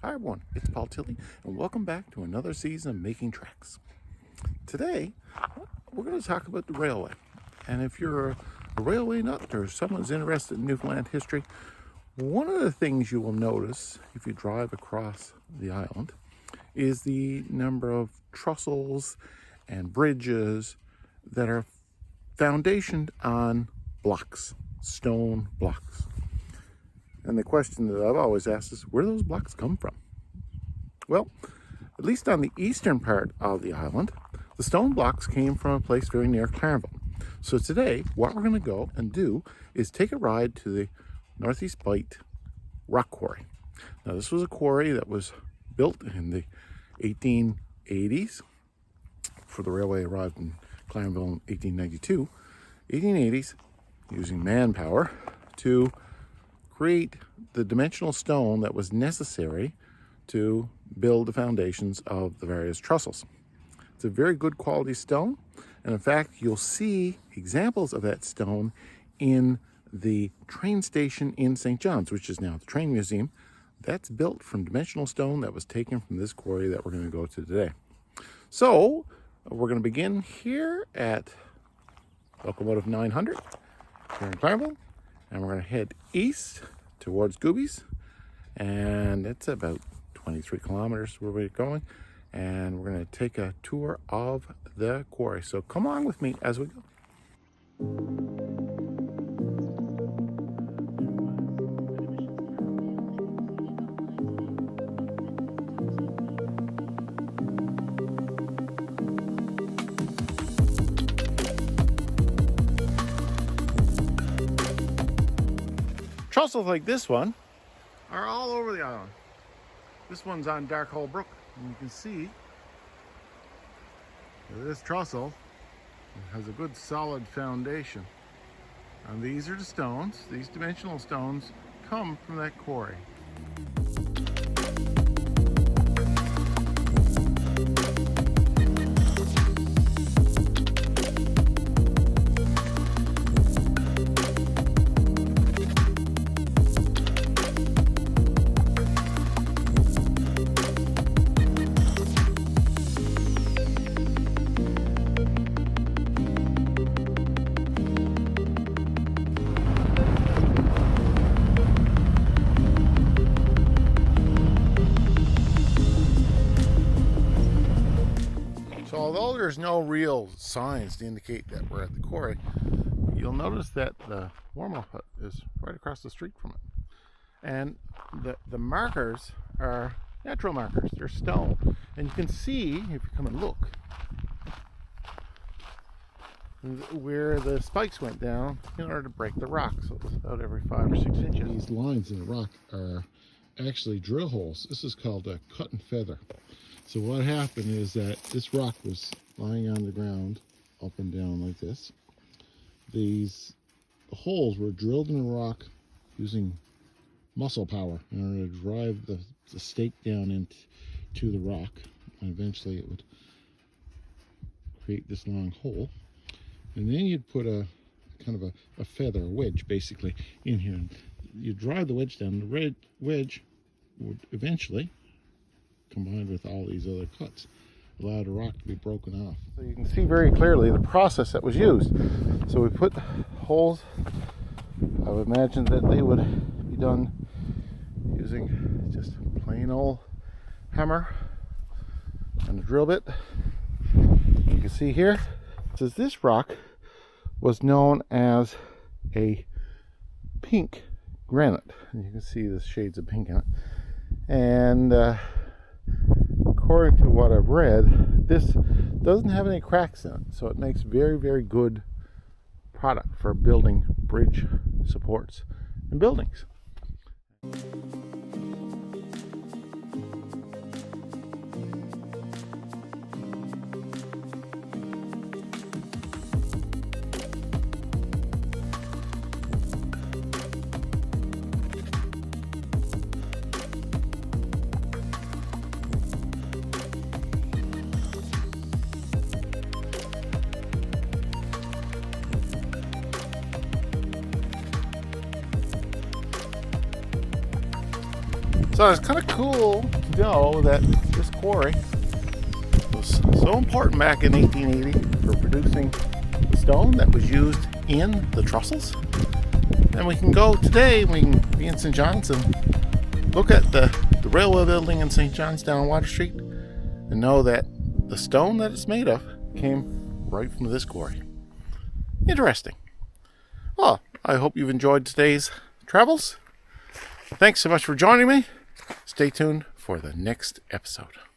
Hi everyone, it's Paul Tilley, and welcome back to another season of Making Tracks. Today, we're going to talk about the railway. And if you're a railway nut or someone's interested in Newfoundland history, one of the things you will notice if you drive across the island is the number of trussels and bridges that are foundationed on blocks, stone blocks. And the question that I've always asked is, where do those blocks come from? Well, at least on the eastern part of the island, the stone blocks came from a place very near Clarenville. So today, what we're going to go and do is take a ride to the Northern Bight rock quarry. Now, this was a quarry that was built in the 1880s, before the railway arrived in Clarenville in 1892. 1880s, using manpower to create the dimensional stone that was necessary to build the foundations of the various trussels. It's a very good quality stone, and in fact you'll see examples of that stone in the train station in St. John's, which is now the train museum. That's built from dimensional stone that was taken from this quarry that we're going to go to today. So we're going to begin here at locomotive 900 here in Clarenville, and we're going to head east towards Goobies, and it's about 23 kilometers where we're going, and we're going to take a tour of the quarry. So come on with me as we go. Trussels like this one are all over the island. This one's on Dark Hole Brook, and you can see that this trussel has a good solid foundation. And these are the stones. These dimensional stones come from that quarry. So although there's no real signs to indicate that we're at the quarry, you'll notice that the warm-up hut is right across the street from it. And the markers are natural markers, they're stone. And you can see, if you come and look, where the spikes went down in order to break the rock. So it's about every 5 or 6 inches. These lines in the rock are actually drill holes. This is called a cut and feather. So what happened is that this rock was lying on the ground up and down like this. These holes were drilled in the rock using muscle power in order to drive the stake down into the rock, and eventually it would create this long hole. And then you'd put a kind of a feather, a wedge basically, in here. And you drive the wedge down. The red wedge would eventually, combined with all these other cuts, allow the rock to be broken off. So you can see very clearly the process that was used. So we put holes. I would imagine that they would be done using just plain old hammer and a drill bit. You can see here, it says this rock was known as a pink granite. And you can see the shades of pink in it. And according to what I've read, this doesn't have any cracks in it, so it makes very, very good product for building bridge supports and buildings. So it's kind of cool to know that this quarry was so important back in 1880 for producing the stone that was used in the trestles. And we can go today, we can be in St. John's and look at the railway building in St. John's down Water Street and know that the stone that it's made of came right from this quarry. Interesting. Well, I hope you've enjoyed today's travels. Thanks so much for joining me. Stay tuned for the next episode.